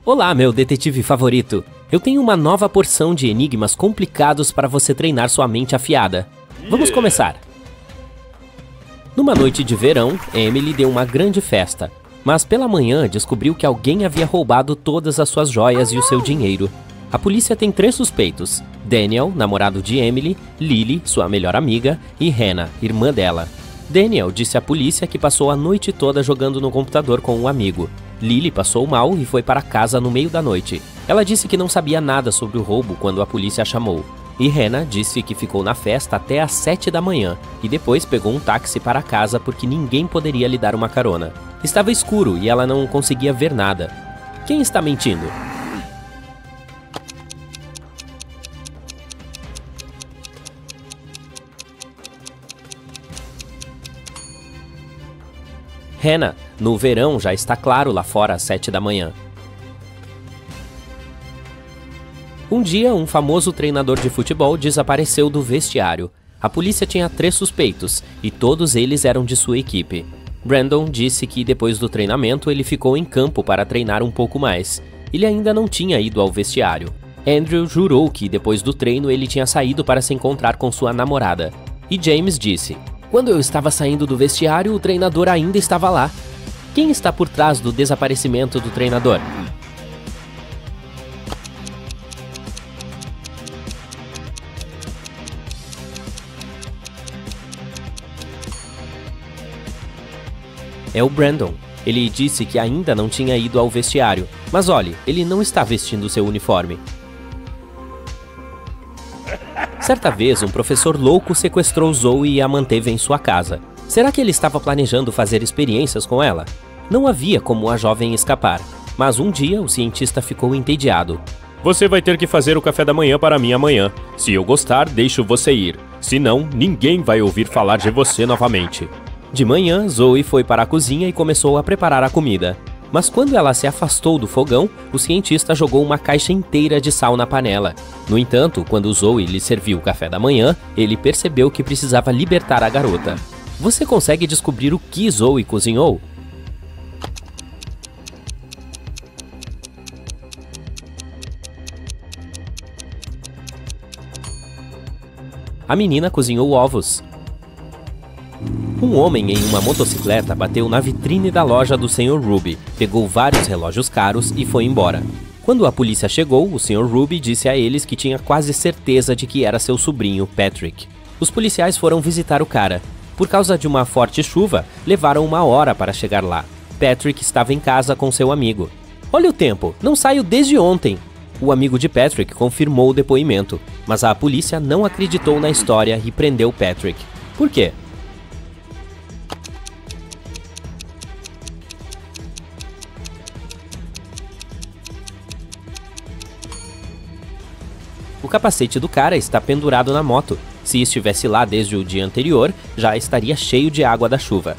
Olá, meu detetive favorito! Eu tenho uma nova porção de enigmas complicados para você treinar sua mente afiada. Vamos começar! Numa noite de verão, Emily deu uma grande festa, mas pela manhã descobriu que alguém havia roubado todas as suas joias e o seu dinheiro. A polícia tem 3 suspeitos: Daniel, namorado de Emily, Lily, sua melhor amiga, e Hannah, irmã dela. Daniel disse à polícia que passou a noite toda jogando no computador com um amigo. Lily passou mal e foi para casa no meio da noite. Ela disse que não sabia nada sobre o roubo quando a polícia a chamou. E Hannah disse que ficou na festa até às 7 da manhã e depois pegou um táxi para casa porque ninguém poderia lhe dar uma carona. Estava escuro e ela não conseguia ver nada. Quem está mentindo? Hannah, no verão já está claro lá fora às 7 da manhã. Um dia, um famoso treinador de futebol desapareceu do vestiário. A polícia tinha 3 suspeitos, e todos eles eram de sua equipe. Brandon disse que depois do treinamento ele ficou em campo para treinar um pouco mais. Ele ainda não tinha ido ao vestiário. Andrew jurou que depois do treino ele tinha saído para se encontrar com sua namorada. E James disse: "Quando eu estava saindo do vestiário, o treinador ainda estava lá." Quem está por trás do desaparecimento do treinador? É o Brandon. Ele disse que ainda não tinha ido ao vestiário. Mas olhe, ele não está vestindo seu uniforme. Certa vez, um professor louco sequestrou Zoe e a manteve em sua casa. Será que ele estava planejando fazer experiências com ela? Não havia como a jovem escapar. Mas um dia, o cientista ficou entediado. Você vai ter que fazer o café da manhã para mim amanhã. Se eu gostar, deixo você ir. Senão, ninguém vai ouvir falar de você novamente. De manhã, Zoe foi para a cozinha e começou a preparar a comida. Mas quando ela se afastou do fogão, o cientista jogou uma caixa inteira de sal na panela. No entanto, quando Zoe lhe serviu o café da manhã, ele percebeu que precisava libertar a garota. Você consegue descobrir o que Zoe cozinhou? A menina cozinhou ovos. Um homem em uma motocicleta bateu na vitrine da loja do Sr. Ruby, pegou vários relógios caros e foi embora. Quando a polícia chegou, o Sr. Ruby disse a eles que tinha quase certeza de que era seu sobrinho, Patrick. Os policiais foram visitar o cara. Por causa de uma forte chuva, levaram 1 hora para chegar lá. Patrick estava em casa com seu amigo. "Olha o tempo, não saio desde ontem." O amigo de Patrick confirmou o depoimento, mas a polícia não acreditou na história e prendeu Patrick. Por quê? O capacete do cara está pendurado na moto. Se estivesse lá desde o dia anterior, já estaria cheio de água da chuva.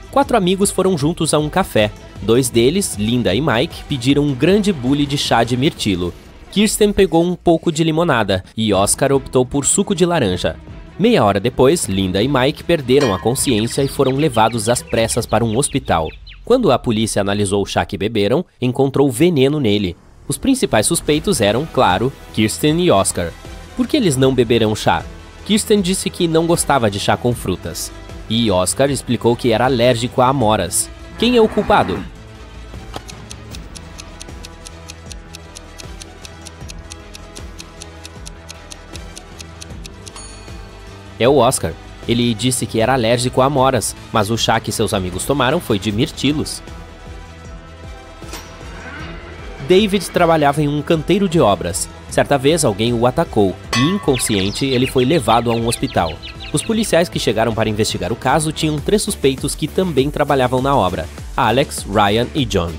4 amigos foram juntos a um café. 2 deles, Linda e Mike, pediram um grande bule de chá de mirtilo. Kirsten pegou um pouco de limonada e Oscar optou por suco de laranja. Meia hora depois, Linda e Mike perderam a consciência e foram levados às pressas para um hospital. Quando a polícia analisou o chá que beberam, encontrou veneno nele. Os principais suspeitos eram, claro, Kirsten e Oscar. Por que eles não beberam chá? Kirsten disse que não gostava de chá com frutas. E Oscar explicou que era alérgico a amoras. Quem é o culpado? É o Oscar. Ele disse que era alérgico a amoras, mas o chá que seus amigos tomaram foi de mirtilos. David trabalhava em um canteiro de obras. Certa vez alguém o atacou e, inconsciente, ele foi levado a um hospital. Os policiais que chegaram para investigar o caso tinham 3 suspeitos que também trabalhavam na obra: Alex, Ryan e John.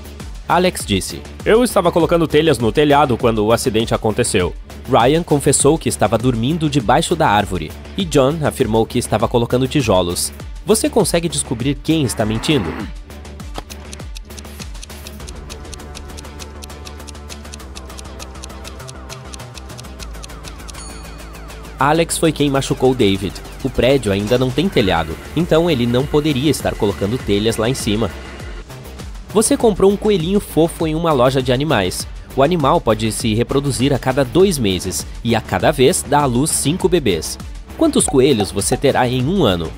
Alex disse: "Eu estava colocando telhas no telhado quando o acidente aconteceu." Ryan confessou que estava dormindo debaixo da árvore. E John afirmou que estava colocando tijolos. Você consegue descobrir quem está mentindo? Alex foi quem machucou David. O prédio ainda não tem telhado, então ele não poderia estar colocando telhas lá em cima. Você comprou um coelhinho fofo em uma loja de animais. O animal pode se reproduzir a cada 2 meses e a cada vez dá à luz 5 bebês. Quantos coelhos você terá em um ano?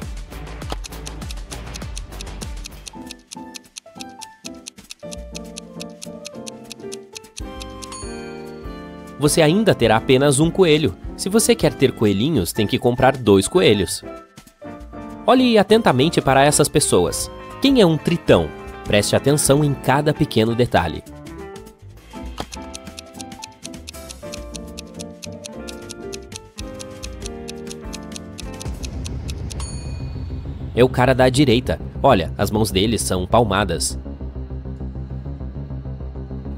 Você ainda terá apenas um coelho. Se você quer ter coelhinhos, tem que comprar 2 coelhos. Olhe atentamente para essas pessoas. Quem é um tritão? Preste atenção em cada pequeno detalhe. É o cara da direita. Olha, as mãos dele são palmadas.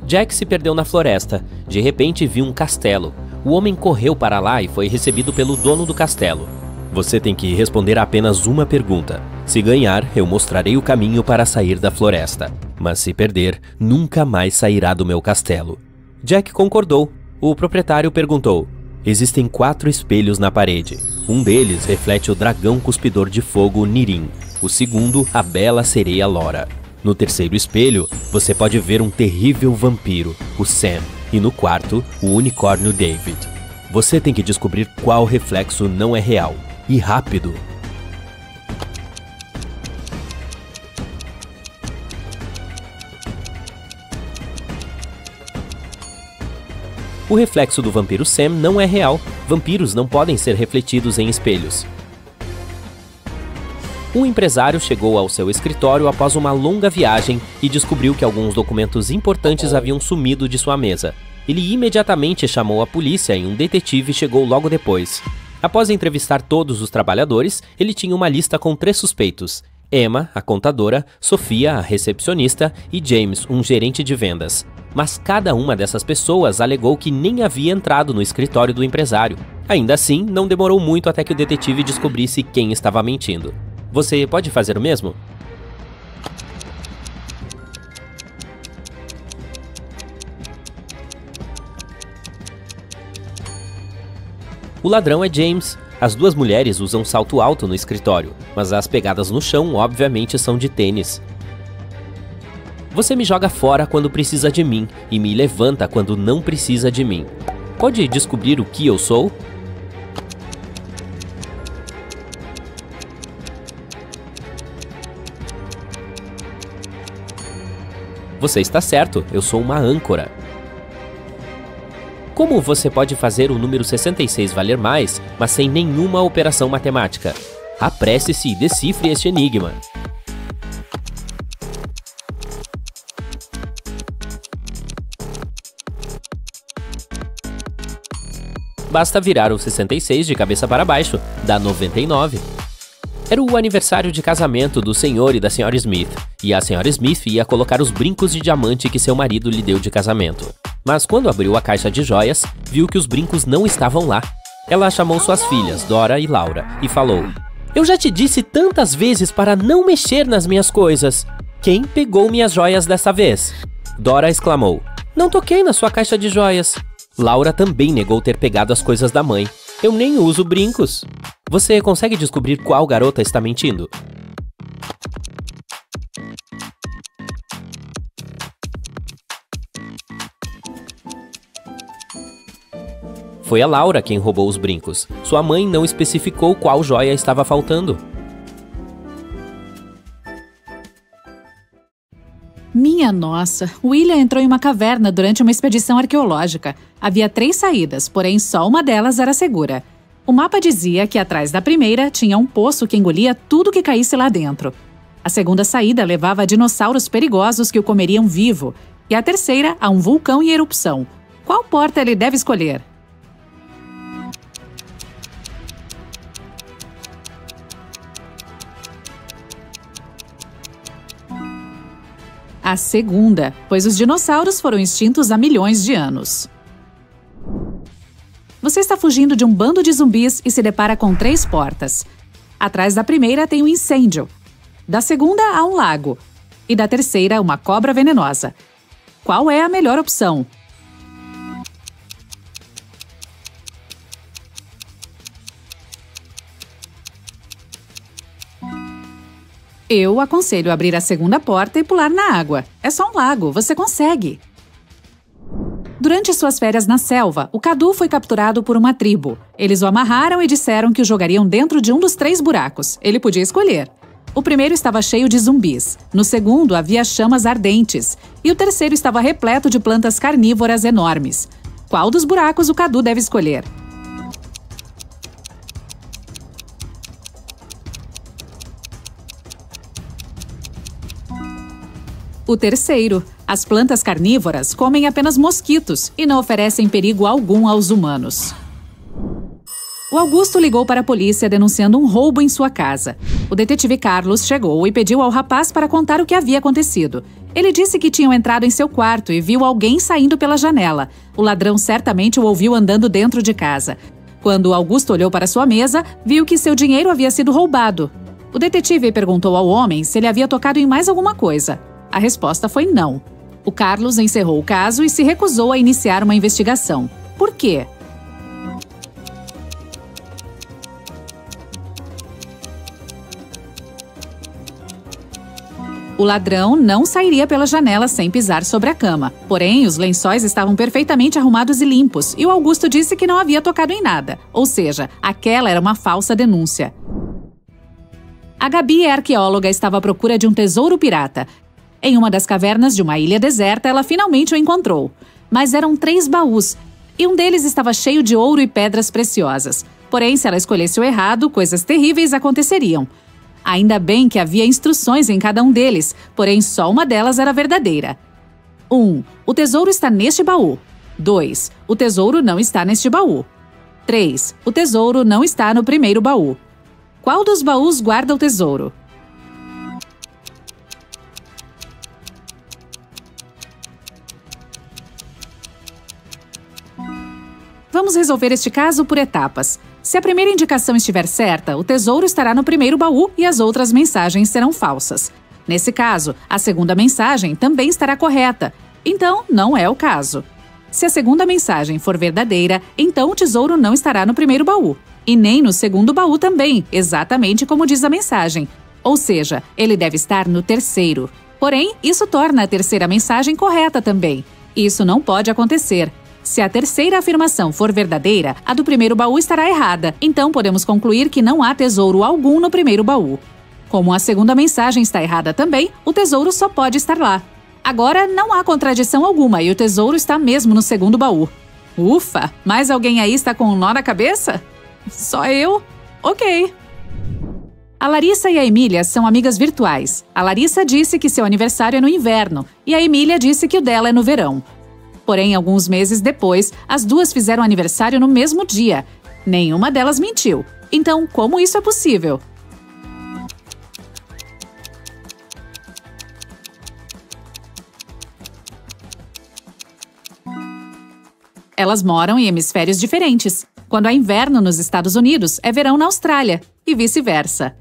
Jack se perdeu na floresta. De repente viu um castelo. O homem correu para lá e foi recebido pelo dono do castelo. Você tem que responder a apenas uma pergunta. Se ganhar, eu mostrarei o caminho para sair da floresta. Mas se perder, nunca mais sairá do meu castelo. Jack concordou. O proprietário perguntou: existem 4 espelhos na parede. Um deles reflete o dragão cuspidor de fogo Nirim. O segundo, a bela sereia Lora. No terceiro espelho, você pode ver um terrível vampiro, o Sam. E no quarto, o unicórnio David. Você tem que descobrir qual reflexo não é real. E rápido! O reflexo do vampiro Sam não é real. Vampiros não podem ser refletidos em espelhos. Um empresário chegou ao seu escritório após uma longa viagem e descobriu que alguns documentos importantes haviam sumido de sua mesa. Ele imediatamente chamou a polícia e um detetive chegou logo depois. Após entrevistar todos os trabalhadores, ele tinha uma lista com 3 suspeitos: Emma, a contadora, Sofia, a recepcionista, e James, um gerente de vendas. Mas cada uma dessas pessoas alegou que nem havia entrado no escritório do empresário. Ainda assim, não demorou muito até que o detetive descobrisse quem estava mentindo. Você pode fazer o mesmo? O ladrão é James. As 2 mulheres usam salto alto no escritório, mas as pegadas no chão obviamente são de tênis. Você me joga fora quando precisa de mim e me levanta quando não precisa de mim. Pode descobrir o que eu sou? Você está certo, eu sou uma âncora. Como você pode fazer o número 66 valer mais, mas sem nenhuma operação matemática? Apresse-se e decifre este enigma. Basta virar o 66 de cabeça para baixo, dá 99. Era o aniversário de casamento do senhor e da senhora Smith, e a senhora Smith ia colocar os brincos de diamante que seu marido lhe deu de casamento. Mas quando abriu a caixa de joias, viu que os brincos não estavam lá. Ela chamou suas filhas, Dora e Laura, e falou: "Eu já te disse tantas vezes para não mexer nas minhas coisas. Quem pegou minhas joias dessa vez?" Dora exclamou: "Não toquei na sua caixa de joias." Laura também negou ter pegado as coisas da mãe. "Eu nem uso brincos." Você consegue descobrir qual garota está mentindo? Foi a Laura quem roubou os brincos. Sua mãe não especificou qual joia estava faltando. Minha nossa, William entrou em uma caverna durante uma expedição arqueológica. Havia 3 saídas, porém só uma delas era segura. O mapa dizia que atrás da primeira tinha um poço que engolia tudo que caísse lá dentro. A segunda saída levava a dinossauros perigosos que o comeriam vivo. E a terceira a um vulcão em erupção. Qual porta ele deve escolher? A segunda, pois os dinossauros foram extintos há milhões de anos. Você está fugindo de um bando de zumbis e se depara com 3 portas. Atrás da primeira tem um incêndio. Da segunda há um lago. E da terceira uma cobra venenosa. Qual é a melhor opção? Eu aconselho abrir a segunda porta e pular na água. É só um lago, você consegue. Durante suas férias na selva, o Cadu foi capturado por uma tribo. Eles o amarraram e disseram que o jogariam dentro de um dos 3 buracos. Ele podia escolher. O primeiro estava cheio de zumbis. No segundo, havia chamas ardentes. E o terceiro estava repleto de plantas carnívoras enormes. Qual dos buracos o Cadu deve escolher? O terceiro. As plantas carnívoras comem apenas mosquitos e não oferecem perigo algum aos humanos. O Augusto ligou para a polícia denunciando um roubo em sua casa. O detetive Carlos chegou e pediu ao rapaz para contar o que havia acontecido. Ele disse que tinham entrado em seu quarto e viu alguém saindo pela janela. O ladrão certamente o ouviu andando dentro de casa. Quando Augusto olhou para sua mesa, viu que seu dinheiro havia sido roubado. O detetive perguntou ao homem se ele havia tocado em mais alguma coisa. A resposta foi não. O Carlos encerrou o caso e se recusou a iniciar uma investigação. Por quê? O ladrão não sairia pela janela sem pisar sobre a cama. Porém, os lençóis estavam perfeitamente arrumados e limpos, e o Augusto disse que não havia tocado em nada. Ou seja, aquela era uma falsa denúncia. A Gabi é arqueóloga e estava à procura de um tesouro pirata. Em uma das cavernas de uma ilha deserta, ela finalmente o encontrou. Mas eram 3 baús, e um deles estava cheio de ouro e pedras preciosas. Porém, se ela escolhesse o errado, coisas terríveis aconteceriam. Ainda bem que havia instruções em cada um deles, porém só uma delas era verdadeira. 1. O tesouro está neste baú. 2. O tesouro não está neste baú. 3. O tesouro não está no primeiro baú. Qual dos baús guarda o tesouro? Vamos resolver este caso por etapas. Se a primeira indicação estiver certa, o tesouro estará no primeiro baú e as outras mensagens serão falsas. Nesse caso, a segunda mensagem também estará correta. Então, não é o caso. Se a segunda mensagem for verdadeira, então o tesouro não estará no primeiro baú. E nem no segundo baú também, exatamente como diz a mensagem. Ou seja, ele deve estar no terceiro. Porém, isso torna a terceira mensagem correta também. Isso não pode acontecer. Se a terceira afirmação for verdadeira, a do primeiro baú estará errada. Então podemos concluir que não há tesouro algum no primeiro baú. Como a segunda mensagem está errada também, o tesouro só pode estar lá. Agora não há contradição alguma e o tesouro está mesmo no segundo baú. Ufa! Mais alguém aí está com um nó na cabeça? Só eu? Ok. A Larissa e a Emília são amigas virtuais. A Larissa disse que seu aniversário é no inverno e a Emília disse que o dela é no verão. Porém, alguns meses depois, as duas fizeram aniversário no mesmo dia. Nenhuma delas mentiu. Então, como isso é possível? Elas moram em hemisférios diferentes. Quando há inverno nos Estados Unidos, é verão na Austrália, e vice-versa.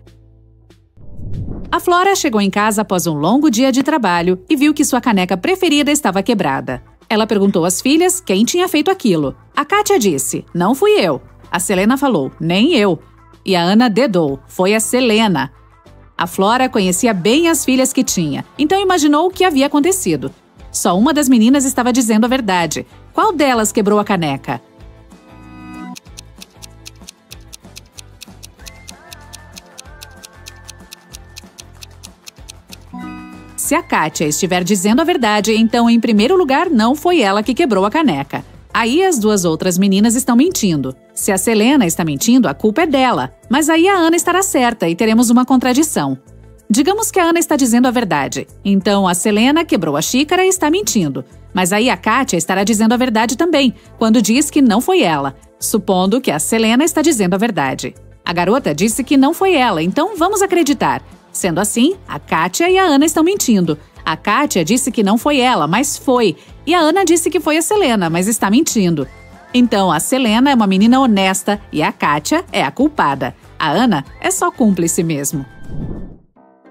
A Flora chegou em casa após um longo dia de trabalho e viu que sua caneca preferida estava quebrada. Ela perguntou às filhas quem tinha feito aquilo. A Kátia disse, não fui eu. A Selena falou, nem eu. E a Ana dedou, foi a Selena. A Flora conhecia bem as filhas que tinha, então imaginou o que havia acontecido. Só uma das meninas estava dizendo a verdade. Qual delas quebrou a caneca? Se a Kátia estiver dizendo a verdade, então, em primeiro lugar, não foi ela que quebrou a caneca. Aí as duas outras meninas estão mentindo. Se a Selena está mentindo, a culpa é dela. Mas aí a Ana estará certa e teremos uma contradição. Digamos que a Ana está dizendo a verdade. Então, a Selena quebrou a xícara e está mentindo. Mas aí a Kátia estará dizendo a verdade também, quando diz que não foi ela, supondo que a Selena está dizendo a verdade. A garota disse que não foi ela, então vamos acreditar. Sendo assim, a Kátia e a Ana estão mentindo. A Kátia disse que não foi ela, mas foi. E a Ana disse que foi a Selena, mas está mentindo. Então, a Selena é uma menina honesta e a Kátia é a culpada. A Ana é só cúmplice mesmo.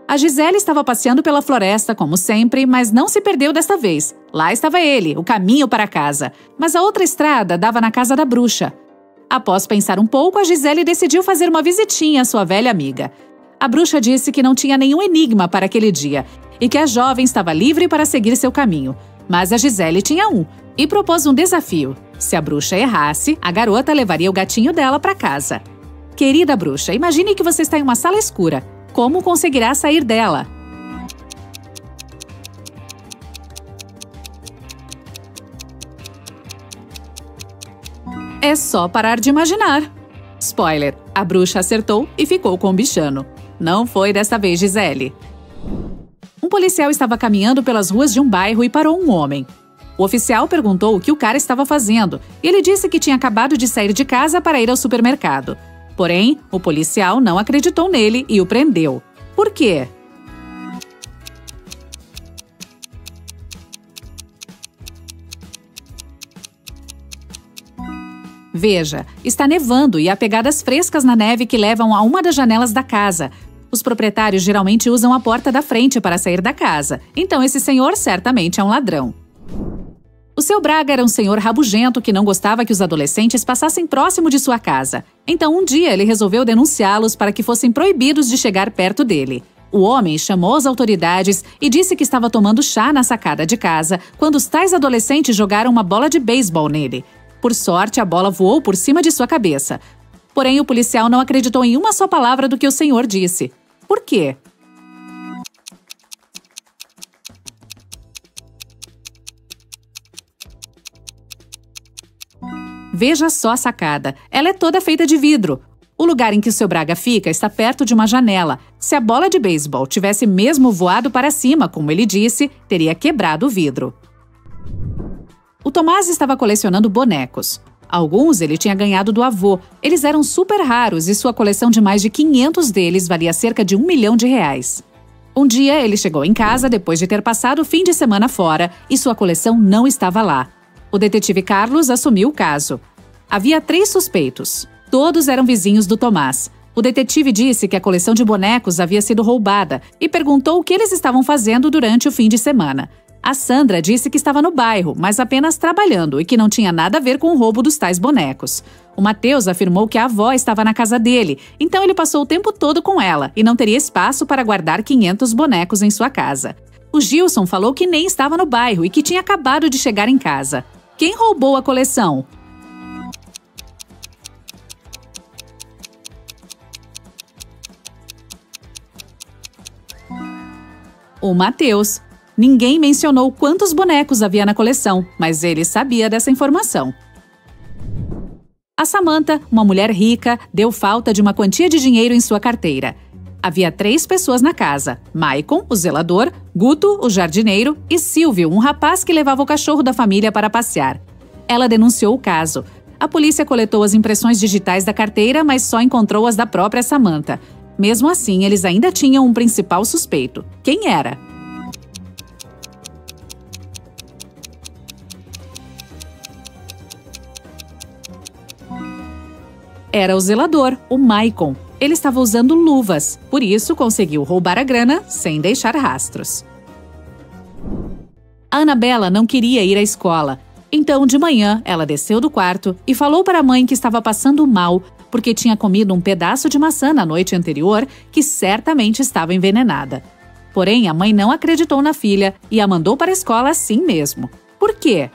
A Gisele estava passeando pela floresta, como sempre, mas não se perdeu desta vez. Lá estava ele, o caminho para casa. Mas a outra estrada dava na casa da bruxa. Após pensar um pouco, a Gisele decidiu fazer uma visitinha à sua velha amiga. A bruxa disse que não tinha nenhum enigma para aquele dia e que a jovem estava livre para seguir seu caminho. Mas a Gisele tinha um e propôs um desafio. Se a bruxa errasse, a garota levaria o gatinho dela para casa. Querida bruxa, imagine que você está em uma sala escura. Como conseguirá sair dela? É só parar de imaginar. Spoiler, a bruxa acertou e ficou com o bichano. Não foi desta vez, Gisele. Um policial estava caminhando pelas ruas de um bairro e parou um homem. O oficial perguntou o que o cara estava fazendo e ele disse que tinha acabado de sair de casa para ir ao supermercado. Porém, o policial não acreditou nele e o prendeu. Por quê? Veja, está nevando e há pegadas frescas na neve que levam a uma das janelas da casa. Os proprietários geralmente usam a porta da frente para sair da casa, então esse senhor certamente é um ladrão. O seu Braga era um senhor rabugento que não gostava que os adolescentes passassem próximo de sua casa. Então um dia ele resolveu denunciá-los para que fossem proibidos de chegar perto dele. O homem chamou as autoridades e disse que estava tomando chá na sacada de casa quando os tais adolescentes jogaram uma bola de beisebol nele. Por sorte, a bola voou por cima de sua cabeça. Porém, o policial não acreditou em uma só palavra do que o senhor disse. Por quê? Veja só a sacada. Ela é toda feita de vidro. O lugar em que o seu Braga fica está perto de uma janela. Se a bola de beisebol tivesse mesmo voado para cima, como ele disse, teria quebrado o vidro. O Tomás estava colecionando bonecos. Alguns ele tinha ganhado do avô. Eles eram super raros e sua coleção de mais de 500 deles valia cerca de R$1 milhão. Um dia ele chegou em casa depois de ter passado o fim de semana fora e sua coleção não estava lá. O detetive Carlos assumiu o caso. Havia 3 suspeitos. Todos eram vizinhos do Tomás. O detetive disse que a coleção de bonecos havia sido roubada e perguntou o que eles estavam fazendo durante o fim de semana. A Sandra disse que estava no bairro, mas apenas trabalhando e que não tinha nada a ver com o roubo dos tais bonecos. O Matheus afirmou que a avó estava na casa dele, então ele passou o tempo todo com ela e não teria espaço para guardar 500 bonecos em sua casa. O Gilson falou que nem estava no bairro e que tinha acabado de chegar em casa. Quem roubou a coleção? O Matheus. Ninguém mencionou quantos bonecos havia na coleção, mas ele sabia dessa informação. A Samantha, uma mulher rica, deu falta de uma quantia de dinheiro em sua carteira. Havia 3 pessoas na casa: Maicon, o zelador, Guto, o jardineiro, e Silvio, um rapaz que levava o cachorro da família para passear. Ela denunciou o caso. A polícia coletou as impressões digitais da carteira, mas só encontrou as da própria Samantha. Mesmo assim, eles ainda tinham um principal suspeito. Quem era? Era o zelador, o Maicon. Ele estava usando luvas, por isso conseguiu roubar a grana sem deixar rastros. A Anabela não queria ir à escola. Então, de manhã, ela desceu do quarto e falou para a mãe que estava passando mal porque tinha comido um pedaço de maçã na noite anterior que certamente estava envenenada. Porém, a mãe não acreditou na filha e a mandou para a escola assim mesmo. Por quê?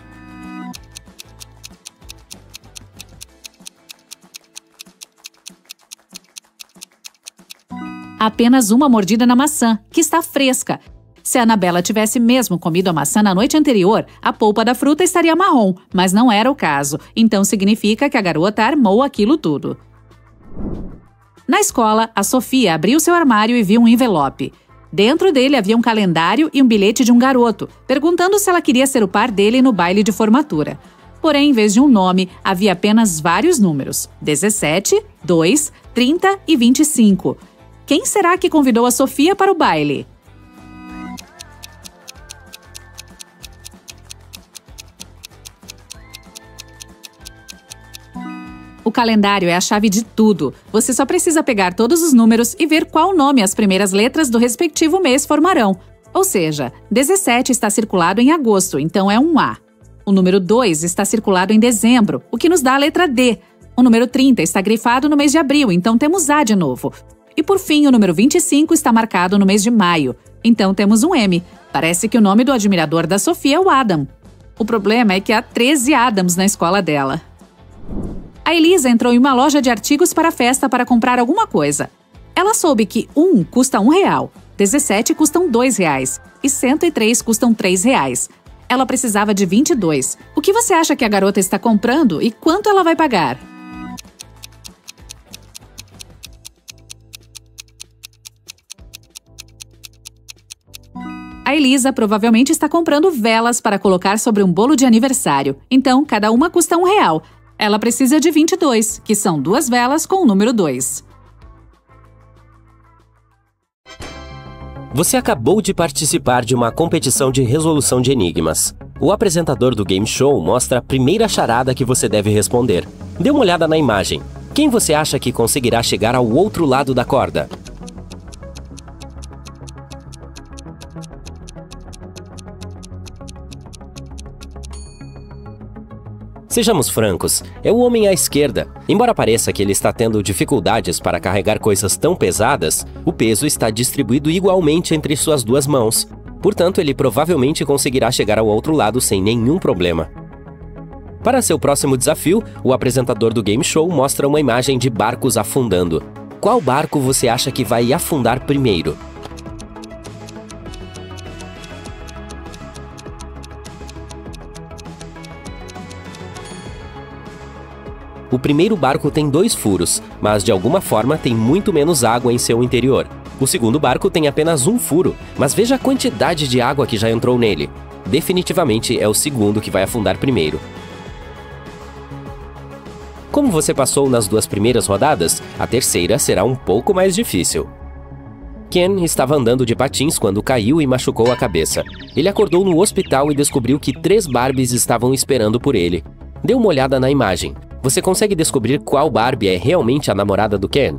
Apenas uma mordida na maçã, que está fresca. Se a Anabela tivesse mesmo comido a maçã na noite anterior, a polpa da fruta estaria marrom, mas não era o caso, então significa que a garota armou aquilo tudo. Na escola, a Sofia abriu seu armário e viu um envelope. Dentro dele havia um calendário e um bilhete de um garoto, perguntando se ela queria ser o par dele no baile de formatura. Porém, em vez de um nome, havia apenas vários números: 17, 2, 30 e 25. Quem será que convidou a Sofia para o baile? O calendário é a chave de tudo. Você só precisa pegar todos os números e ver qual nome as primeiras letras do respectivo mês formarão. Ou seja, 17 está circulado em agosto, então é um A. O número 2 está circulado em dezembro, o que nos dá a letra D. O número 30 está grifado no mês de abril, então temos A de novo. E por fim, o número 25 está marcado no mês de maio. Então temos um M. Parece que o nome do admirador da Sofia é o Adam. O problema é que há 13 Adams na escola dela. A Elisa entrou em uma loja de artigos para a festa para comprar alguma coisa. Ela soube que 1 custa R$1, 17 custam R$2 e 103 custam R$3. Ela precisava de 22. O que você acha que a garota está comprando e quanto ela vai pagar? A Elisa provavelmente está comprando velas para colocar sobre um bolo de aniversário. Então, cada uma custa R$1. Ela precisa de 22, que são 2 velas com o número 2. Você acabou de participar de uma competição de resolução de enigmas. O apresentador do game show mostra a primeira charada que você deve responder. Dê uma olhada na imagem. Quem você acha que conseguirá chegar ao outro lado da corda? Sejamos francos, é o homem à esquerda. Embora pareça que ele está tendo dificuldades para carregar coisas tão pesadas, o peso está distribuído igualmente entre suas 2 mãos. Portanto, ele provavelmente conseguirá chegar ao outro lado sem nenhum problema. Para seu próximo desafio, o apresentador do game show mostra uma imagem de barcos afundando. Qual barco você acha que vai afundar primeiro? O primeiro barco tem 2 furos, mas de alguma forma tem muito menos água em seu interior. O segundo barco tem apenas 1 furo, mas veja a quantidade de água que já entrou nele. Definitivamente é o segundo que vai afundar primeiro. Como você passou nas 2 primeiras rodadas, a terceira será um pouco mais difícil. Ken estava andando de patins quando caiu e machucou a cabeça. Ele acordou no hospital e descobriu que 3 Barbies estavam esperando por ele. Dê uma olhada na imagem. Você consegue descobrir qual Barbie é realmente a namorada do Ken?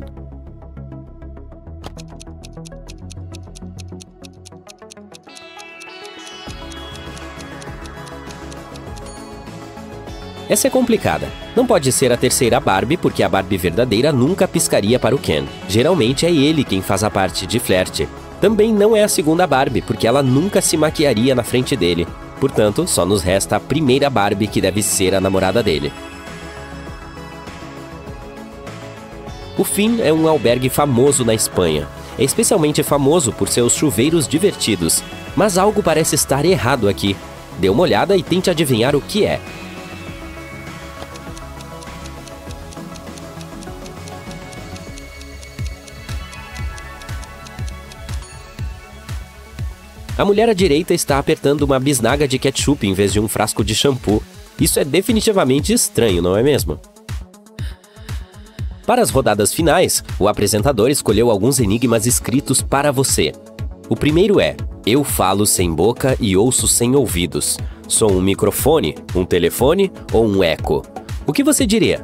Essa é complicada. Não pode ser a terceira Barbie, porque a Barbie verdadeira nunca piscaria para o Ken. Geralmente é ele quem faz a parte de flerte. Também não é a segunda Barbie, porque ela nunca se maquiaria na frente dele. Portanto, só nos resta a primeira Barbie, que deve ser a namorada dele. O Finn é um albergue famoso na Espanha. É especialmente famoso por seus chuveiros divertidos. Mas algo parece estar errado aqui. Dê uma olhada e tente adivinhar o que é. A mulher à direita está apertando uma bisnaga de ketchup em vez de um frasco de shampoo. Isso é definitivamente estranho, não é mesmo? Para as rodadas finais, o apresentador escolheu alguns enigmas escritos para você. O primeiro é: eu falo sem boca e ouço sem ouvidos. Sou um microfone, um telefone ou um eco? O que você diria?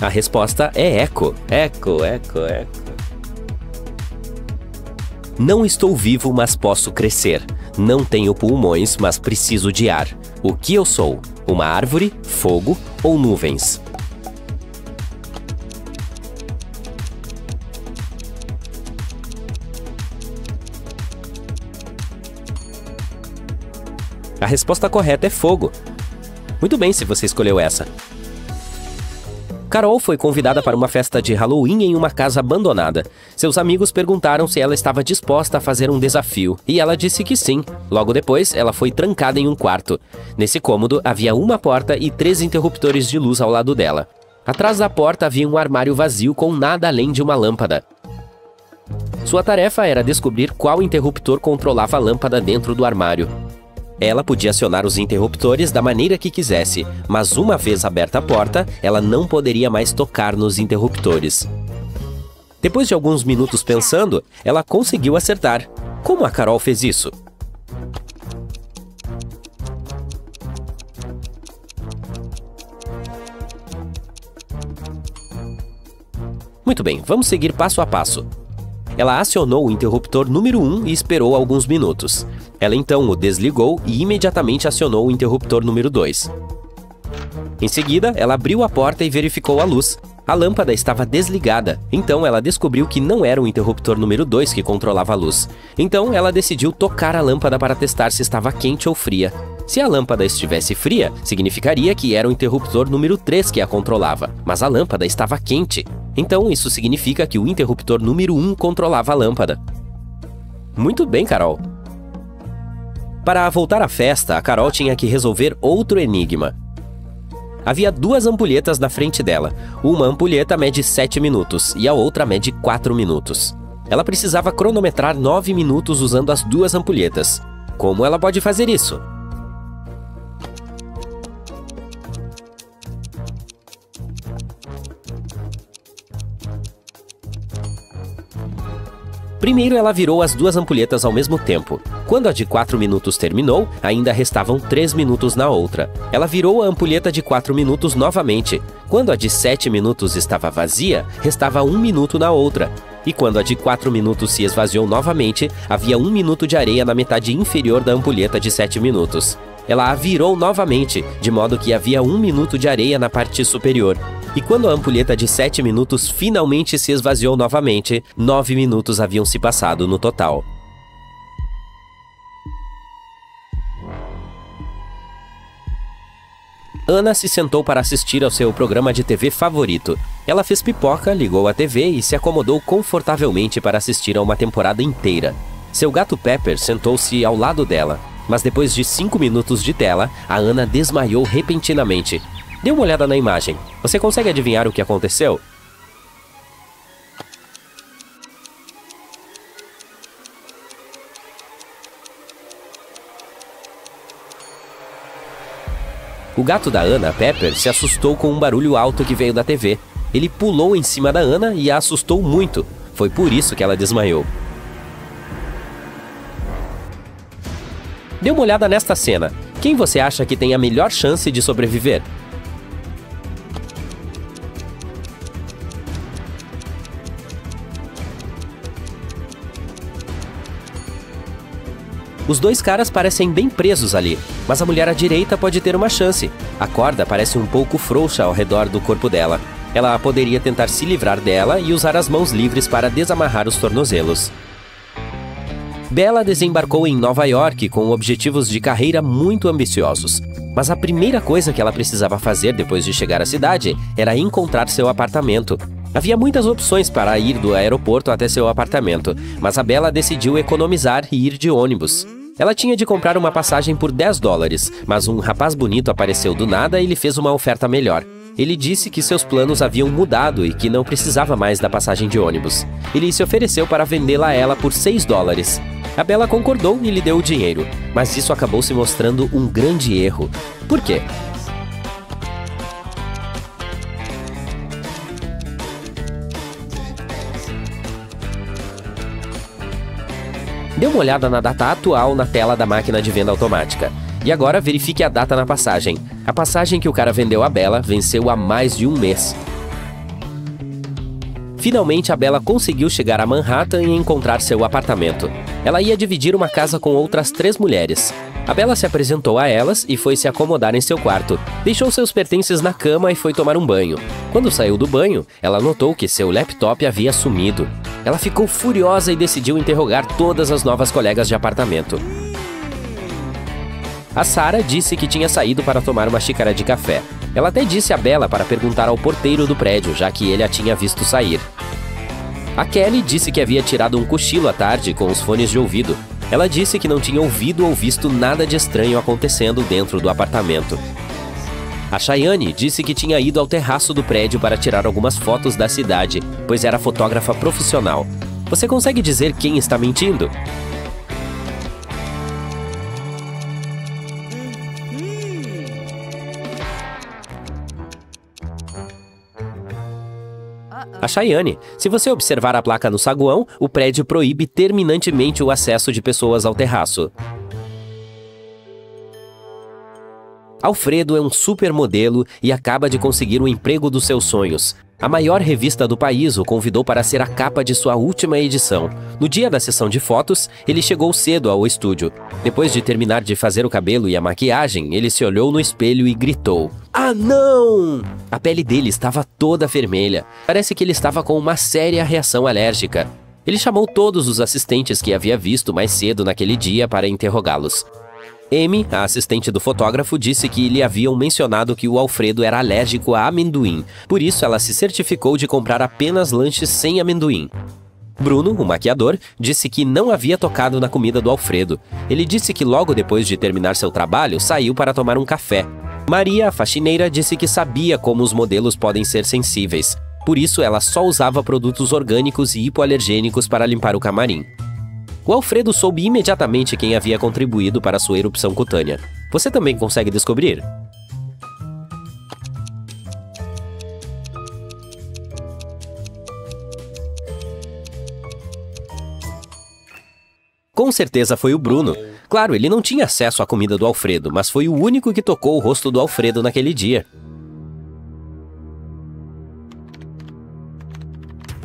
A resposta é eco. Eco, eco, eco. Não estou vivo, mas posso crescer. Não tenho pulmões, mas preciso de ar. O que eu sou? Uma árvore, fogo ou nuvens? A resposta correta é fogo. Muito bem se você escolheu essa. Carol foi convidada para uma festa de Halloween em uma casa abandonada. Seus amigos perguntaram se ela estava disposta a fazer um desafio, e ela disse que sim. Logo depois, ela foi trancada em um quarto. Nesse cômodo, havia uma porta e 3 interruptores de luz ao lado dela. Atrás da porta havia um armário vazio com nada além de uma lâmpada. Sua tarefa era descobrir qual interruptor controlava a lâmpada dentro do armário. Ela podia acionar os interruptores da maneira que quisesse, mas uma vez aberta a porta, ela não poderia mais tocar nos interruptores. Depois de alguns minutos pensando, ela conseguiu acertar. Como a Carol fez isso? Muito bem, vamos seguir passo a passo. Ela acionou o interruptor número 1 e esperou alguns minutos. Ela então o desligou e imediatamente acionou o interruptor número 2. Em seguida, ela abriu a porta e verificou a luz. A lâmpada estava desligada, então ela descobriu que não era o interruptor número 2 que controlava a luz. Então, ela decidiu tocar a lâmpada para testar se estava quente ou fria. Se a lâmpada estivesse fria, significaria que era o interruptor número 3 que a controlava, mas a lâmpada estava quente. Então, isso significa que o interruptor número 1 controlava a lâmpada. Muito bem, Carol. Para voltar à festa, a Carol tinha que resolver outro enigma. Havia 2 ampulhetas na frente dela. Uma ampulheta mede 7 minutos e a outra mede 4 minutos. Ela precisava cronometrar 9 minutos usando as 2 ampulhetas. Como ela pode fazer isso? Primeiro ela virou as 2 ampulhetas ao mesmo tempo. Quando a de 4 minutos terminou, ainda restavam 3 minutos na outra. Ela virou a ampulheta de 4 minutos novamente. Quando a de 7 minutos estava vazia, restava 1 minuto na outra. E quando a de 4 minutos se esvaziou novamente, havia 1 minuto de areia na metade inferior da ampulheta de 7 minutos. Ela a virou novamente, de modo que havia 1 minuto de areia na parte superior. E quando a ampulheta de 7 minutos finalmente se esvaziou novamente, 9 minutos haviam se passado no total. Ana se sentou para assistir ao seu programa de TV favorito. Ela fez pipoca, ligou a TV e se acomodou confortavelmente para assistir a uma temporada inteira. Seu gato Pepper sentou-se ao lado dela, mas depois de 5 minutos de tela, a Ana desmaiou repentinamente. Dê uma olhada na imagem. Você consegue adivinhar o que aconteceu? O gato da Ana, Pepper, se assustou com um barulho alto que veio da TV. Ele pulou em cima da Ana e a assustou muito. Foi por isso que ela desmaiou. Dê uma olhada nesta cena. Quem você acha que tem a melhor chance de sobreviver? Os 2 caras parecem bem presos ali, mas a mulher à direita pode ter uma chance. A corda parece um pouco frouxa ao redor do corpo dela. Ela poderia tentar se livrar dela e usar as mãos livres para desamarrar os tornozelos. Bella desembarcou em Nova York com objetivos de carreira muito ambiciosos. Mas a primeira coisa que ela precisava fazer depois de chegar à cidade era encontrar seu apartamento. Havia muitas opções para ir do aeroporto até seu apartamento, mas a Bella decidiu economizar e ir de ônibus. Ela tinha de comprar uma passagem por $10, mas um rapaz bonito apareceu do nada e lhe fez uma oferta melhor. Ele disse que seus planos haviam mudado e que não precisava mais da passagem de ônibus. Ele se ofereceu para vendê-la a ela por $6. A Bella concordou e lhe deu o dinheiro, mas isso acabou se mostrando um grande erro. Por quê? Dê uma olhada na data atual na tela da máquina de venda automática. E agora verifique a data na passagem. A passagem que o cara vendeu a Bella venceu há mais de 1 mês. Finalmente, a Bella conseguiu chegar a Manhattan e encontrar seu apartamento. Ela ia dividir uma casa com outras 3 mulheres. A Bella se apresentou a elas e foi se acomodar em seu quarto. Deixou seus pertences na cama e foi tomar um banho. Quando saiu do banho, ela notou que seu laptop havia sumido. Ela ficou furiosa e decidiu interrogar todas as novas colegas de apartamento. A Sarah disse que tinha saído para tomar uma xícara de café. Ela até disse a Bella para perguntar ao porteiro do prédio, já que ele a tinha visto sair. A Kelly disse que havia tirado um cochilo à tarde com os fones de ouvido. Ela disse que não tinha ouvido ou visto nada de estranho acontecendo dentro do apartamento. A Cheyenne disse que tinha ido ao terraço do prédio para tirar algumas fotos da cidade, pois era fotógrafa profissional. Você consegue dizer quem está mentindo? A Cheyenne. Se você observar a placa no saguão, o prédio proíbe terminantemente o acesso de pessoas ao terraço. Alfredo é um supermodelo e acaba de conseguir o emprego dos seus sonhos. A maior revista do país o convidou para ser a capa de sua última edição. No dia da sessão de fotos, ele chegou cedo ao estúdio. Depois de terminar de fazer o cabelo e a maquiagem, ele se olhou no espelho e gritou: "Ah, não!" A pele dele estava toda vermelha. Parece que ele estava com uma séria reação alérgica. Ele chamou todos os assistentes que havia visto mais cedo naquele dia para interrogá-los. Amy, a assistente do fotógrafo, disse que lhe haviam mencionado que o Alfredo era alérgico a amendoim, por isso ela se certificou de comprar apenas lanches sem amendoim. Bruno, o maquiador, disse que não havia tocado na comida do Alfredo. Ele disse que logo depois de terminar seu trabalho, saiu para tomar um café. Maria, a faxineira, disse que sabia como os modelos podem ser sensíveis, por isso ela só usava produtos orgânicos e hipoalergênicos para limpar o camarim. O Alfredo soube imediatamente quem havia contribuído para sua erupção cutânea. Você também consegue descobrir? Com certeza foi o Bruno. Claro, ele não tinha acesso à comida do Alfredo, mas foi o único que tocou o rosto do Alfredo naquele dia.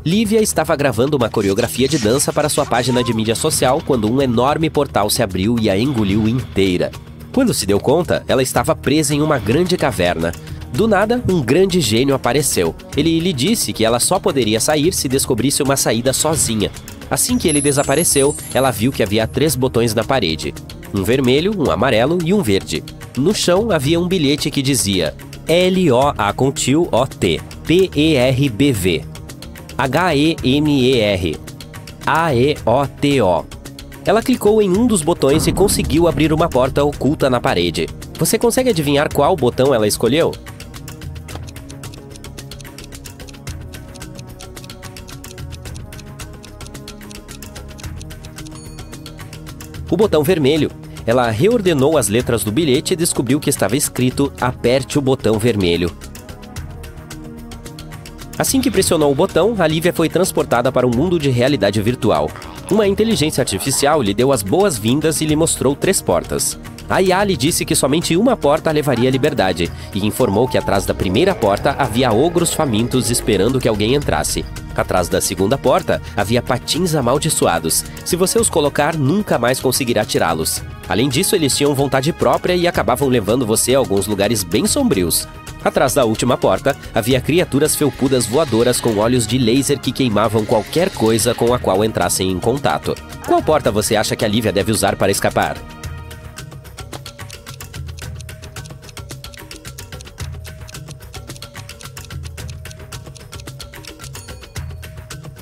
Lívia estava gravando uma coreografia de dança para sua página de mídia social quando um enorme portal se abriu e a engoliu inteira. Quando se deu conta, ela estava presa em uma grande caverna. Do nada, um grande gênio apareceu. Ele lhe disse que ela só poderia sair se descobrisse uma saída sozinha. Assim que ele desapareceu, ela viu que havia 3 botões na parede. Um vermelho, um amarelo e um verde. No chão havia um bilhete que dizia LOACONTIL-OT PERBV HEMER AEOTO. Ela clicou em um dos botões e conseguiu abrir uma porta oculta na parede. Você consegue adivinhar qual botão ela escolheu? O botão vermelho. Ela reordenou as letras do bilhete e descobriu que estava escrito: "Aperte o botão vermelho". Assim que pressionou o botão, a Lívia foi transportada para um mundo de realidade virtual. Uma inteligência artificial lhe deu as boas-vindas e lhe mostrou 3 portas. A IA lhe disse que somente uma porta a levaria à liberdade, e informou que atrás da primeira porta havia ogros famintos esperando que alguém entrasse. Atrás da segunda porta havia patins amaldiçoados. Se você os colocar, nunca mais conseguirá tirá-los. Além disso, eles tinham vontade própria e acabavam levando você a alguns lugares bem sombrios. Atrás da última porta, havia criaturas felpudas voadoras com olhos de laser que queimavam qualquer coisa com a qual entrassem em contato. Qual porta você acha que a Lívia deve usar para escapar?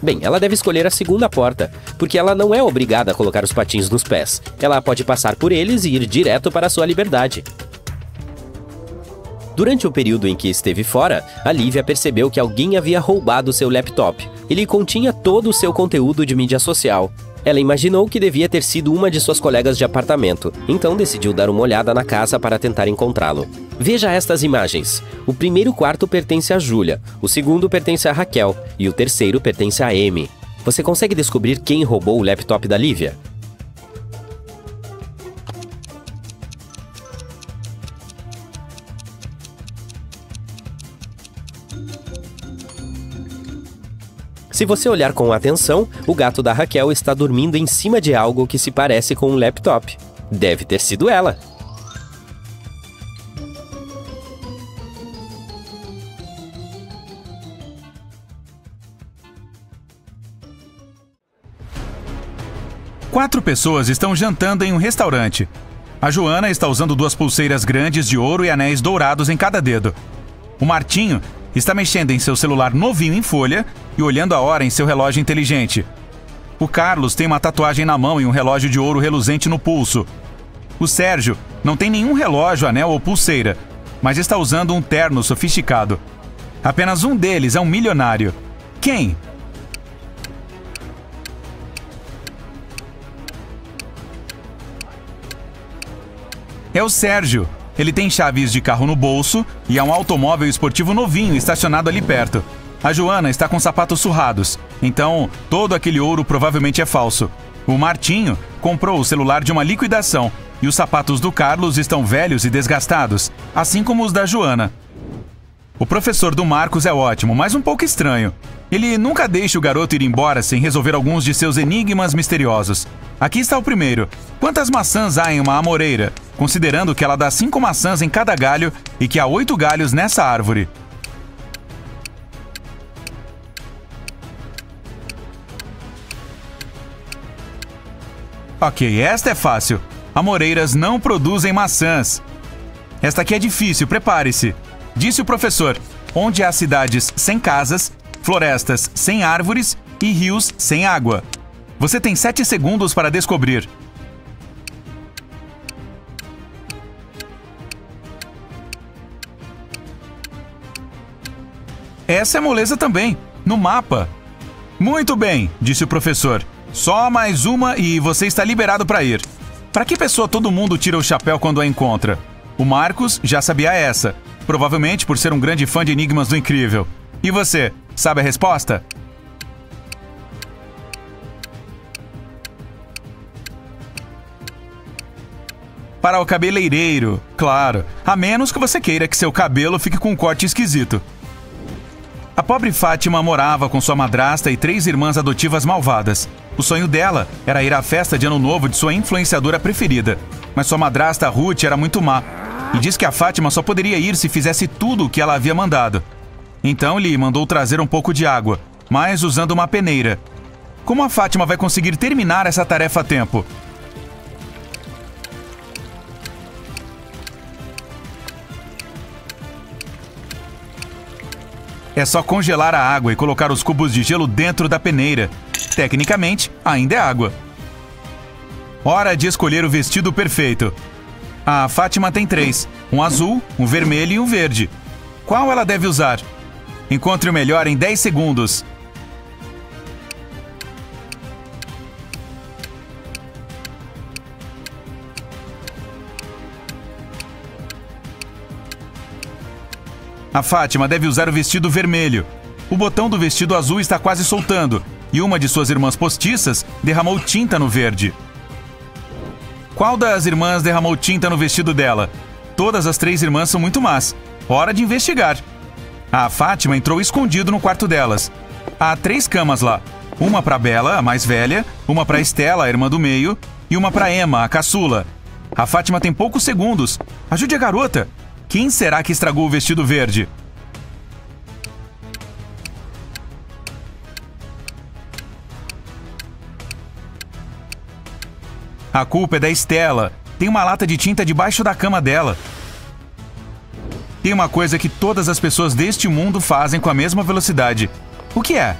Bem, ela deve escolher a segunda porta, porque ela não é obrigada a colocar os patins nos pés. Ela pode passar por eles e ir direto para a sua liberdade. Durante o período em que esteve fora, a Lívia percebeu que alguém havia roubado seu laptop. Ele continha todo o seu conteúdo de mídia social. Ela imaginou que devia ter sido uma de suas colegas de apartamento, então decidiu dar uma olhada na casa para tentar encontrá-lo. Veja estas imagens. O primeiro quarto pertence a Júlia, o segundo pertence a Raquel e o terceiro pertence a Amy. Você consegue descobrir quem roubou o laptop da Lívia? Se você olhar com atenção, o gato da Raquel está dormindo em cima de algo que se parece com um laptop. Deve ter sido ela. Quatro pessoas estão jantando em um restaurante. A Joana está usando 2 pulseiras grandes de ouro e anéis dourados em cada dedo. O Martinho está mexendo em seu celular novinho em folha e olhando a hora em seu relógio inteligente. O Carlos tem uma tatuagem na mão e um relógio de ouro reluzente no pulso. O Sérgio não tem nenhum relógio, anel ou pulseira, mas está usando um terno sofisticado. Apenas um deles é um milionário. Quem? É o Sérgio. Ele tem chaves de carro no bolso e há um automóvel esportivo novinho estacionado ali perto. A Joana está com sapatos surrados, então todo aquele ouro provavelmente é falso. O Martinho comprou o celular de uma liquidação e os sapatos do Carlos estão velhos e desgastados, assim como os da Joana. O professor do Marcos é ótimo, mas um pouco estranho. Ele nunca deixa o garoto ir embora sem resolver alguns de seus enigmas misteriosos. Aqui está o primeiro. Quantas maçãs há em uma amoreira, considerando que ela dá 5 maçãs em cada galho e que há 8 galhos nessa árvore? Ok, esta é fácil. Amoreiras não produzem maçãs. Esta aqui é difícil, prepare-se. Disse o professor, onde há cidades sem casas, florestas sem árvores e rios sem água. Você tem 7 segundos para descobrir. Essa é moleza também, no mapa. Muito bem, disse o professor. Só mais uma e você está liberado para ir. Para que pessoa todo mundo tira o chapéu quando a encontra? O Marcos já sabia essa, provavelmente por ser um grande fã de Enigmas do Incrível. E você, sabe a resposta? Para o cabeleireiro, claro, a menos que você queira que seu cabelo fique com um corte esquisito. A pobre Fátima morava com sua madrasta e 3 irmãs adotivas malvadas. O sonho dela era ir à festa de Ano Novo de sua influenciadora preferida. Mas sua madrasta Ruth era muito má e disse que a Fátima só poderia ir se fizesse tudo o que ela havia mandado. Então lhe mandou trazer um pouco de água, mas usando uma peneira. Como a Fátima vai conseguir terminar essa tarefa a tempo? É só congelar a água e colocar os cubos de gelo dentro da peneira. Tecnicamente, ainda é água. Hora de escolher o vestido perfeito. A Fátima tem 3. Um azul, um vermelho e um verde. Qual ela deve usar? Encontre o melhor em 10 segundos. A Fátima deve usar o vestido vermelho. O botão do vestido azul está quase soltando, e uma de suas irmãs postiças derramou tinta no verde. Qual das irmãs derramou tinta no vestido dela? Todas as 3 irmãs são muito más. Hora de investigar. A Fátima entrou escondido no quarto delas. Há 3 camas lá. Uma para Bela, a mais velha, uma para Estela, a irmã do meio, e uma para Emma, a caçula. A Fátima tem poucos segundos. Ajude a garota. Quem será que estragou o vestido verde? A culpa é da Estela. Tem uma lata de tinta debaixo da cama dela. Tem uma coisa que todas as pessoas deste mundo fazem com a mesma velocidade. O que é?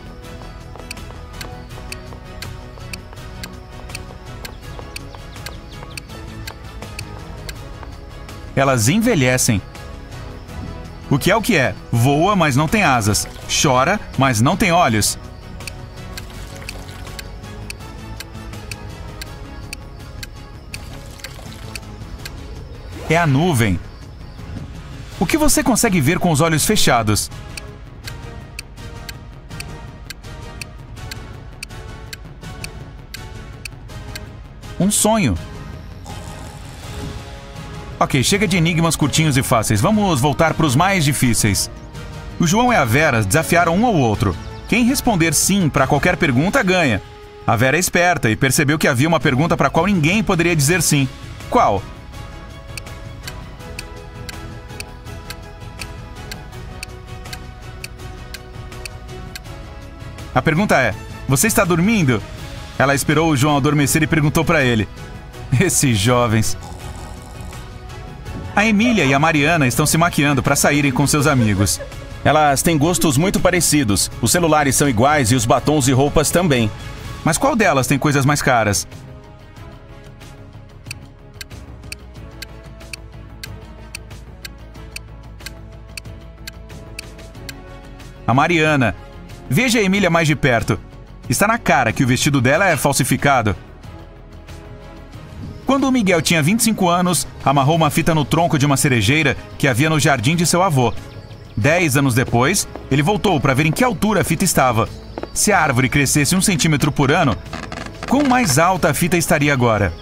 Elas envelhecem. O que é? Voa, mas não tem asas. Chora, mas não tem olhos. É a nuvem. O que você consegue ver com os olhos fechados? Um sonho. Ok, chega de enigmas curtinhos e fáceis. Vamos voltar para os mais difíceis. O João e a Vera desafiaram um ao outro. Quem responder sim para qualquer pergunta ganha. A Vera é esperta e percebeu que havia uma pergunta para a qual ninguém poderia dizer sim. Qual? A pergunta é: você está dormindo? Ela esperou o João adormecer e perguntou para ele. Esses jovens. A Emília e a Mariana estão se maquiando para saírem com seus amigos. Elas têm gostos muito parecidos. Os celulares são iguais e os batons e roupas também. Mas qual delas tem coisas mais caras? A Mariana. Veja a Emília mais de perto. Está na cara que o vestido dela é falsificado. Quando o Miguel tinha 25 anos, amarrou uma fita no tronco de uma cerejeira que havia no jardim de seu avô. 10 anos depois, ele voltou para ver em que altura a fita estava. Se a árvore crescesse 1 centímetro por ano, quão mais alta a fita estaria agora?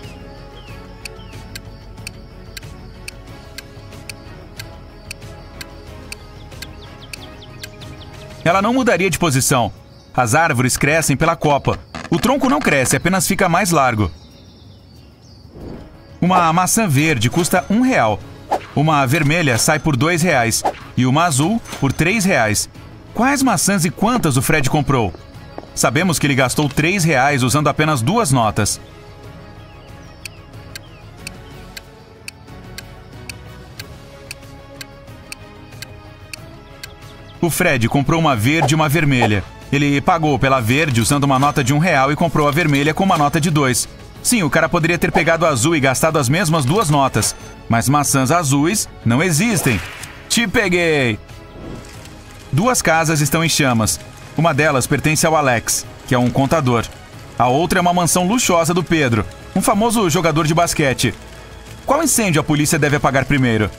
ela não mudaria de posição. As árvores crescem pela copa. O tronco não cresce, apenas fica mais largo. Uma maçã verde custa R$1. Uma vermelha sai por R$2 e uma azul por R$3. Quais maçãs e quantas o Fred comprou? Sabemos que ele gastou R$3 usando apenas 2 notas. O Fred comprou uma verde e uma vermelha. Ele pagou pela verde usando uma nota de R$1 e comprou a vermelha com uma nota de 2. Sim, o cara poderia ter pegado a azul e gastado as mesmas 2 notas. Mas maçãs azuis não existem. Te peguei! 2 casas estão em chamas. Uma delas pertence ao Alex, que é um contador. A outra é uma mansão luxuosa do Pedro, um famoso jogador de basquete. Qual incêndio a polícia deve apagar primeiro?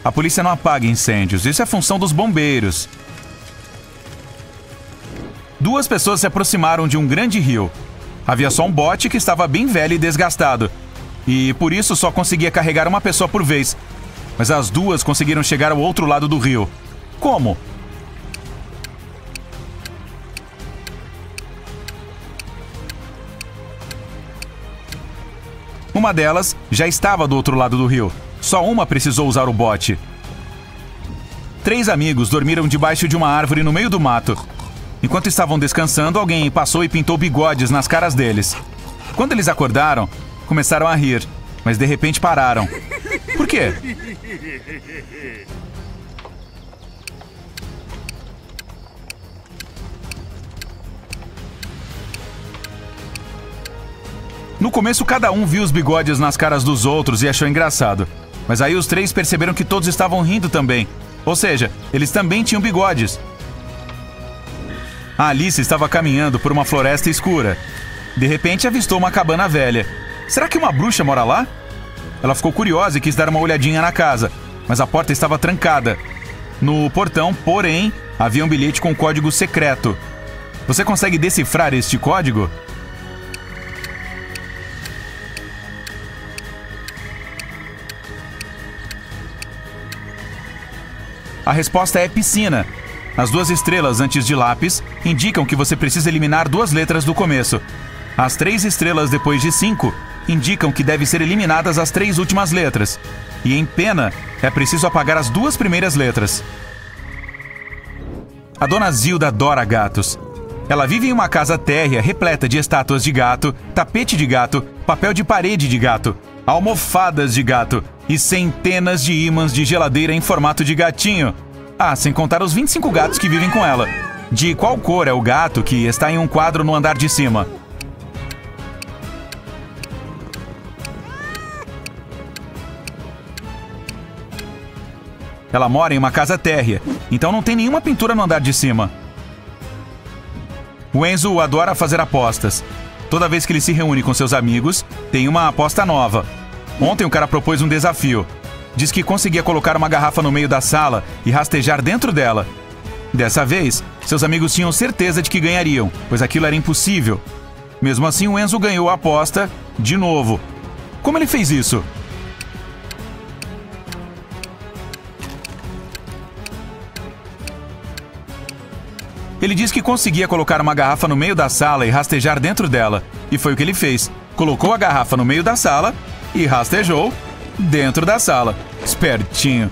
A polícia não apaga incêndios, isso é função dos bombeiros. 2 pessoas se aproximaram de um grande rio. Havia só um bote que estava bem velho e desgastado. E por isso só conseguia carregar uma pessoa por vez. Mas as 2 conseguiram chegar ao outro lado do rio. Como? Uma delas já estava do outro lado do rio. Só uma precisou usar o bote. 3 amigos dormiram debaixo de uma árvore no meio do mato. Enquanto estavam descansando, alguém passou e pintou bigodes nas caras deles. Quando eles acordaram, começaram a rir, mas de repente pararam. Por quê? No começo, cada um viu os bigodes nas caras dos outros e achou engraçado. Mas aí os 3 perceberam que todos estavam rindo também. Ou seja, eles também tinham bigodes. A Alice estava caminhando por uma floresta escura. De repente, avistou uma cabana velha. Será que uma bruxa mora lá? Ela ficou curiosa e quis dar uma olhadinha na casa, mas a porta estava trancada. No portão, porém, havia um bilhete com código secreto. Você consegue decifrar este código? A resposta é piscina. As 2 estrelas antes de lápis indicam que você precisa eliminar 2 letras do começo. As 3 estrelas depois de 5 indicam que deve ser eliminadas as 3 últimas letras. E em pena, é preciso apagar as 2 primeiras letras. A dona Zilda adora gatos. Ela vive em uma casa térrea repleta de estátuas de gato, tapete de gato, papel de parede de gato, almofadas de gato e centenas de ímãs de geladeira em formato de gatinho. Ah, sem contar os 25 gatos que vivem com ela. De qual cor é o gato que está em um quadro no andar de cima? Ela mora em uma casa térrea, então não tem nenhuma pintura no andar de cima. O Enzo adora fazer apostas. Toda vez que ele se reúne com seus amigos, tem uma aposta nova. Ontem o cara propôs um desafio. Diz que conseguia colocar uma garrafa no meio da sala e rastejar dentro dela. Dessa vez, seus amigos tinham certeza de que ganhariam, pois aquilo era impossível. Mesmo assim, o Enzo ganhou a aposta de novo. Como ele fez isso? Ele disse que conseguia colocar uma garrafa no meio da sala e rastejar dentro dela. E foi o que ele fez. Colocou a garrafa no meio da sala e rastejou dentro da sala. Espertinho.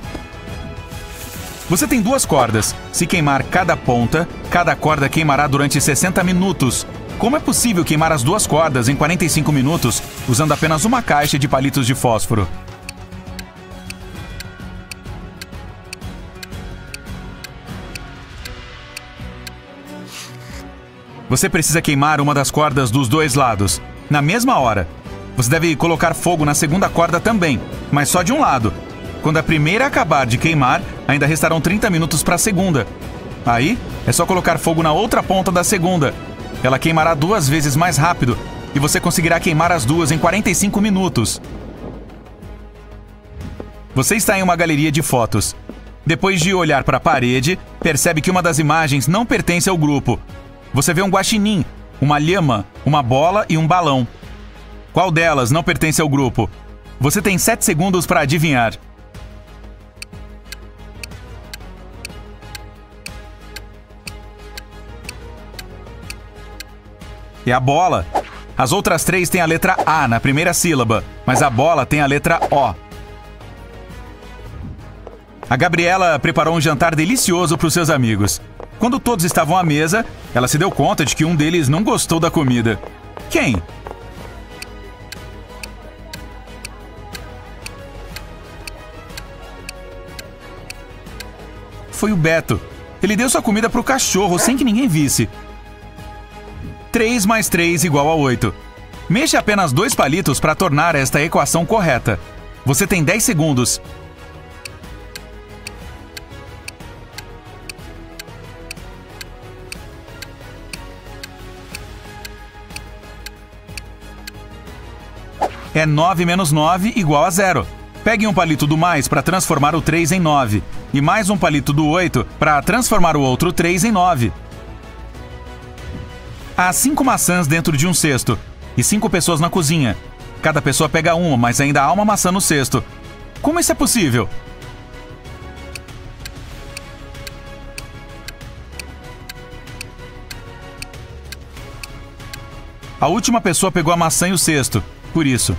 Você tem 2 cordas. Se queimar cada ponta, cada corda queimará durante 60 minutos. Como é possível queimar as 2 cordas em 45 minutos usando apenas uma caixa de palitos de fósforo? Você precisa queimar uma das cordas dos 2 lados, na mesma hora. Você deve colocar fogo na segunda corda também, mas só de um lado. Quando a primeira acabar de queimar, ainda restarão 30 minutos para a segunda. Aí, é só colocar fogo na outra ponta da segunda. Ela queimará 2 vezes mais rápido e você conseguirá queimar as 2 em 45 minutos. Você está em uma galeria de fotos. Depois de olhar para a parede, percebe que uma das imagens não pertence ao grupo. Você vê um guaxinim, uma lhama, uma bola e um balão. Qual delas não pertence ao grupo? Você tem 7 segundos para adivinhar. É a bola. As outras 3 têm a letra A na primeira sílaba, mas a bola tem a letra O. A Gabriela preparou um jantar delicioso para os seus amigos. Quando todos estavam à mesa, ela se deu conta de que um deles não gostou da comida. Quem? Foi o Beto. Ele deu sua comida para o cachorro sem que ninguém visse. 3 mais 3 igual a 8. Mexa apenas 2 palitos para tornar esta equação correta. Você tem 10 segundos. É 9 menos 9 igual a 0. Pegue um palito do mais para transformar o 3 em 9. E mais um palito do 8 para transformar o outro 3 em 9. Há 5 maçãs dentro de um cesto e 5 pessoas na cozinha. Cada pessoa pega uma, mas ainda há uma maçã no cesto. Como isso é possível? A última pessoa pegou a maçã e o cesto. Por isso,